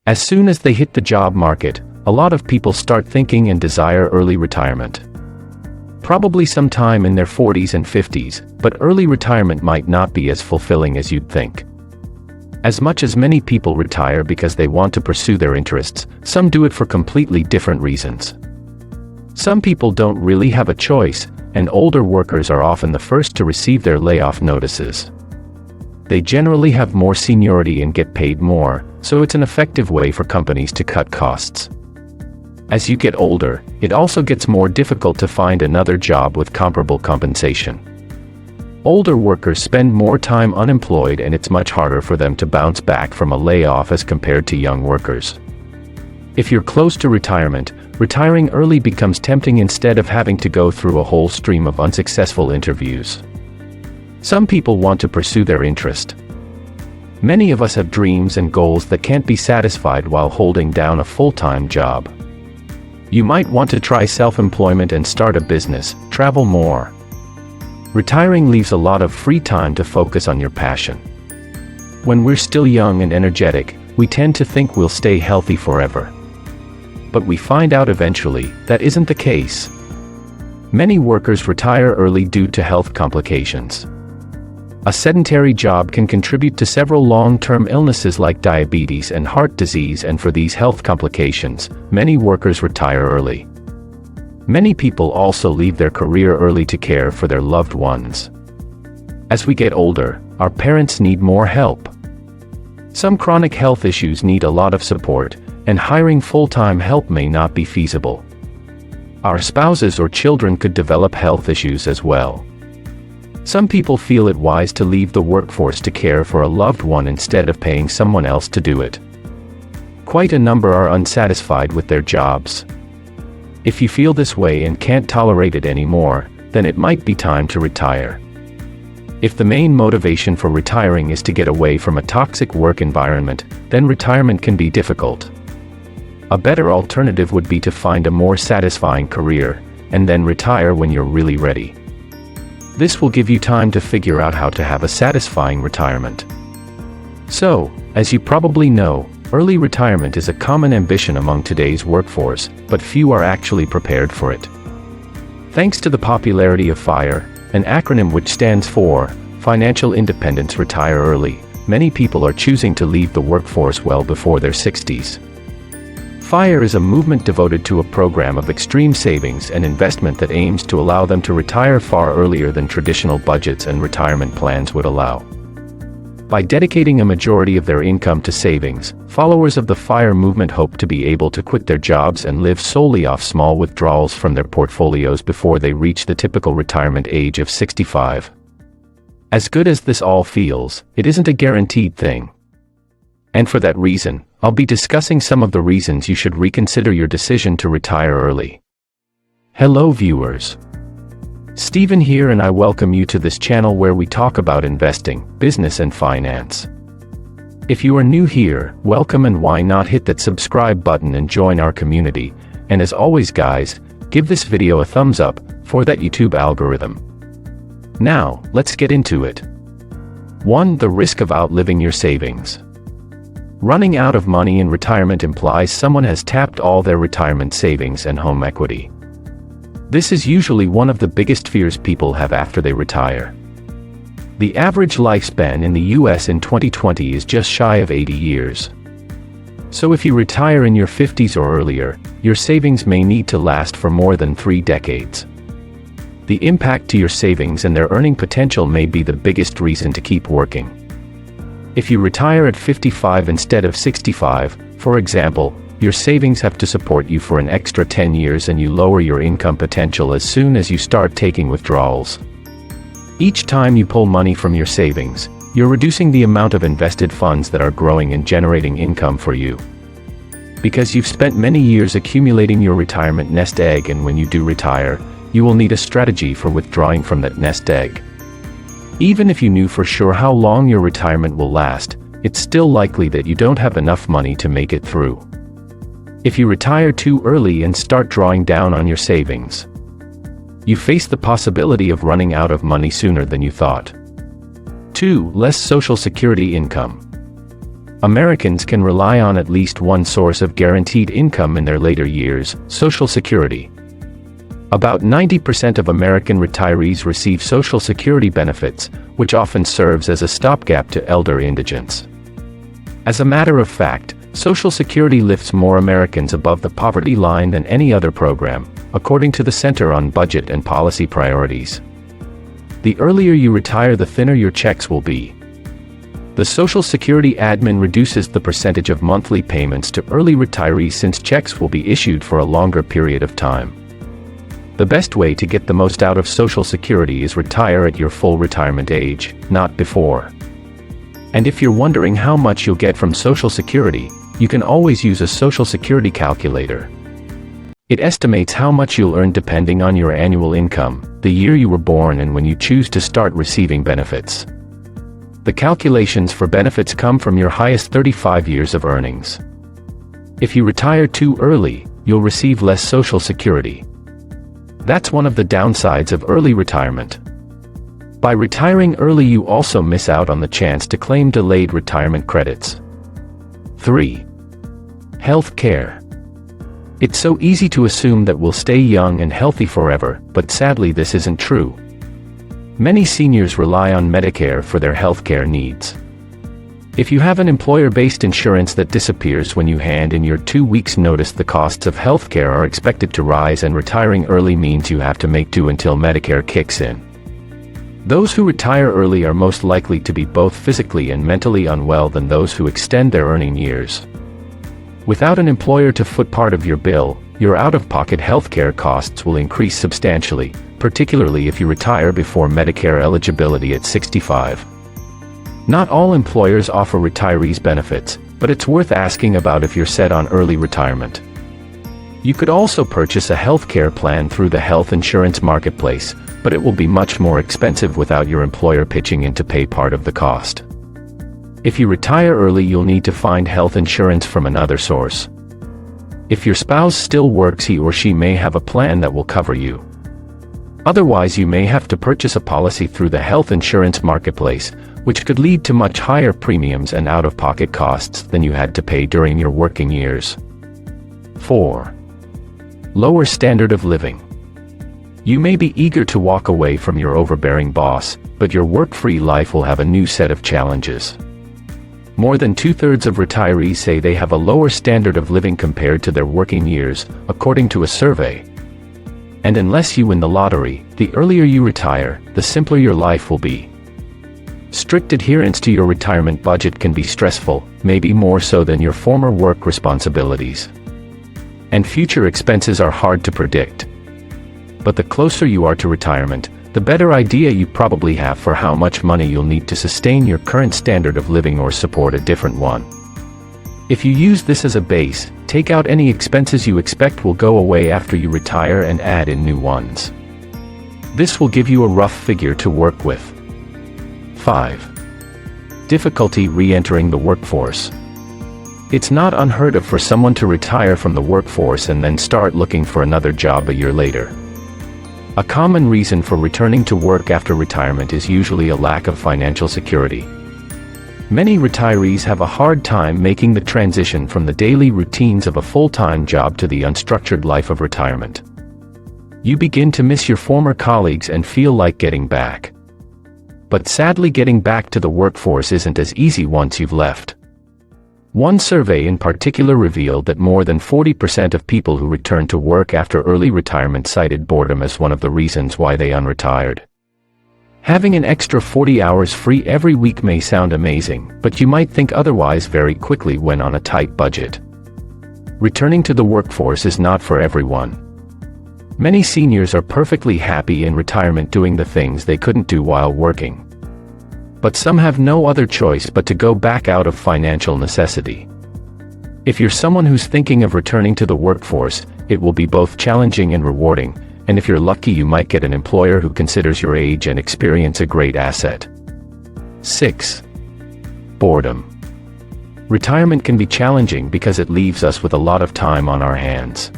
As soon as they hit the job market, a lot of people start thinking and desire early retirement. Probably sometime in their 40s and 50s, but early retirement might not be as fulfilling as you'd think. As much as many people retire because they want to pursue their interests, some do it for completely different reasons. Some people don't really have a choice, and older workers are often the first to receive their layoff notices. They generally have more seniority and get paid more, so it's an effective way for companies to cut costs. As you get older, it also gets more difficult to find another job with comparable compensation. Older workers spend more time unemployed, and it's much harder for them to bounce back from a layoff as compared to young workers. If you're close to retirement, retiring early becomes tempting instead of having to go through a whole stream of unsuccessful interviews. Some people want to pursue their interest. Many of us have dreams and goals that can't be satisfied while holding down a full-time job. You might want to try self-employment and start a business, travel more. Retiring leaves a lot of free time to focus on your passion. When we're still young and energetic, we tend to think we'll stay healthy forever. But we find out eventually that isn't the case. Many workers retire early due to health complications. A sedentary job can contribute to several long-term illnesses like diabetes and heart disease, and for these health complications, many workers retire early. Many people also leave their career early to care for their loved ones. As we get older, our parents need more help. Some chronic health issues need a lot of support, and hiring full-time help may not be feasible. Our spouses or children could develop health issues as well. Some people feel it wise to leave the workforce to care for a loved one instead of paying someone else to do it. Quite a number are unsatisfied with their jobs. If you feel this way and can't tolerate it anymore, then it might be time to retire. If the main motivation for retiring is to get away from a toxic work environment, then retirement can be difficult. A better alternative would be to find a more satisfying career, and then retire when you're really ready. This will give you time to figure out how to have a satisfying retirement. So, as you probably know, early retirement is a common ambition among today's workforce, but few are actually prepared for it. Thanks to the popularity of FIRE, an acronym which stands for Financial Independence Retire Early, many people are choosing to leave the workforce well before their 60s. FIRE is a movement devoted to a program of extreme savings and investment that aims to allow them to retire far earlier than traditional budgets and retirement plans would allow. By dedicating a majority of their income to savings, followers of the FIRE movement hope to be able to quit their jobs and live solely off small withdrawals from their portfolios before they reach the typical retirement age of 65. As good as this all feels, it isn't a guaranteed thing. And for that reason, I'll be discussing some of the reasons you should reconsider your decision to retire early. Hello viewers. Stephen here, and I welcome you to this channel where we talk about investing, business and finance. If you are new here, welcome, and why not hit that subscribe button and join our community, and as always guys, give this video a thumbs up, for that YouTube algorithm. Now, let's get into it. 1. The risk of outliving your savings. Running out of money in retirement implies someone has tapped all their retirement savings and home equity. This is usually one of the biggest fears people have after they retire. The average lifespan in the US in 2020 is just shy of 80 years. So if you retire in your 50s or earlier, your savings may need to last for more than 3 decades. The impact to your savings and their earning potential may be the biggest reason to keep working. If you retire at 55 instead of 65, for example, your savings have to support you for an extra 10 years, and you lower your income potential as soon as you start taking withdrawals. Each time you pull money from your savings, you're reducing the amount of invested funds that are growing and generating income for you. Because you've spent many years accumulating your retirement nest egg, and when you do retire, you will need a strategy for withdrawing from that nest egg. Even if you knew for sure how long your retirement will last, it's still likely that you don't have enough money to make it through. If you retire too early and start drawing down on your savings, you face the possibility of running out of money sooner than you thought. 2. Less Social Security income. Americans can rely on at least one source of guaranteed income in their later years: Social Security. About 90% of American retirees receive Social Security benefits, which often serves as a stopgap to elder indigence. As a matter of fact, Social Security lifts more Americans above the poverty line than any other program, according to the Center on Budget and Policy Priorities. The earlier you retire, the thinner your checks will be. The Social Security admin reduces the percentage of monthly payments to early retirees since checks will be issued for a longer period of time. The best way to get the most out of Social Security is retire at your full retirement age, not before. And if you're wondering how much you'll get from Social Security, you can always use a Social Security calculator. It estimates how much you'll earn depending on your annual income, the year you were born, and when you choose to start receiving benefits. The calculations for benefits come from your highest 35 years of earnings. If you retire too early, you'll receive less Social Security. That's one of the downsides of early retirement. By retiring early, you also miss out on the chance to claim delayed retirement credits. 3. Health care. It's so easy to assume that we'll stay young and healthy forever, but sadly this isn't true. Many seniors rely on Medicare for their health care needs. If you have an employer-based insurance that disappears when you hand in your 2 weeks' notice, the costs of healthcare are expected to rise, and retiring early means you have to make do until Medicare kicks in. Those who retire early are most likely to be both physically and mentally unwell than those who extend their earning years. Without an employer to foot part of your bill, your out-of-pocket healthcare costs will increase substantially, particularly if you retire before Medicare eligibility at 65. Not all employers offer retirees benefits, but it's worth asking about if you're set on early retirement. You could also purchase a healthcare plan through the health insurance marketplace, but it will be much more expensive without your employer pitching in to pay part of the cost. If you retire early, you'll need to find health insurance from another source. If your spouse still works, he or she may have a plan that will cover you. Otherwise, you may have to purchase a policy through the health insurance marketplace, which could lead to much higher premiums and out-of-pocket costs than you had to pay during your working years. 4. Lower standard of living. You may be eager to walk away from your overbearing boss, but your work-free life will have a new set of challenges. More than 2/3 of retirees say they have a lower standard of living compared to their working years, according to a survey. And unless you win the lottery, the earlier you retire, the simpler your life will be. Strict adherence to your retirement budget can be stressful, maybe more so than your former work responsibilities. And future expenses are hard to predict. But the closer you are to retirement, the better idea you probably have for how much money you'll need to sustain your current standard of living or support a different one. If you use this as a base, take out any expenses you expect will go away after you retire and add in new ones. This will give you a rough figure to work with. 5. Difficulty re-entering the workforce. It's not unheard of for someone to retire from the workforce and then start looking for another job a year later. A common reason for returning to work after retirement is usually a lack of financial security. Many retirees have a hard time making the transition from the daily routines of a full-time job to the unstructured life of retirement. You begin to miss your former colleagues and feel like getting back. But sadly, getting back to the workforce isn't as easy once you've left. One survey in particular revealed that more than 40% of people who returned to work after early retirement cited boredom as one of the reasons why they unretired. Having an extra 40 hours free every week may sound amazing, but you might think otherwise very quickly when on a tight budget. Returning to the workforce is not for everyone. Many seniors are perfectly happy in retirement doing the things they couldn't do while working. But some have no other choice but to go back out of financial necessity. If you're someone who's thinking of returning to the workforce, it will be both challenging and rewarding, and if you're lucky, you might get an employer who considers your age and experience a great asset. 6. Boredom. Retirement can be challenging because it leaves us with a lot of time on our hands.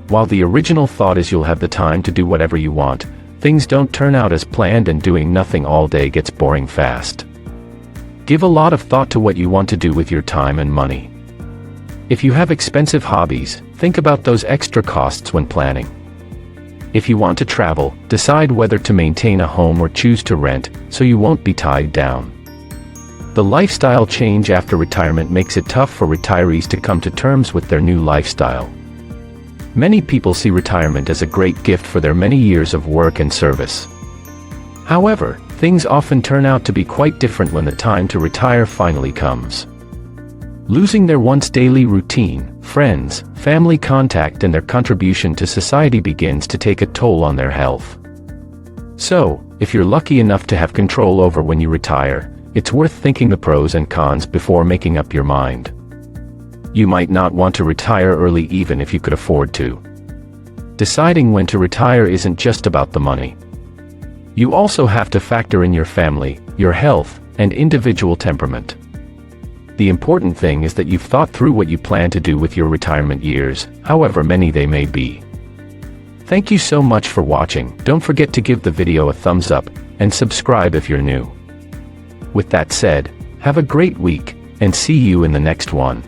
While the original thought is you'll have the time to do whatever you want, things don't turn out as planned, and doing nothing all day gets boring fast. Give a lot of thought to what you want to do with your time and money. If you have expensive hobbies, think about those extra costs when planning. If you want to travel, decide whether to maintain a home or choose to rent, so you won't be tied down. The lifestyle change after retirement makes it tough for retirees to come to terms with their new lifestyle. Many people see retirement as a great gift for their many years of work and service. However, things often turn out to be quite different when the time to retire finally comes. Losing their once daily routine, friends, family contact and their contribution to society begins to take a toll on their health. So, if you're lucky enough to have control over when you retire, it's worth thinking the pros and cons before making up your mind. You might not want to retire early even if you could afford to. Deciding when to retire isn't just about the money. You also have to factor in your family, your health, and individual temperament. The important thing is that you've thought through what you plan to do with your retirement years, however many they may be. Thank you so much for watching. Don't forget to give the video a thumbs up, and subscribe if you're new. With that said, have a great week, and see you in the next one.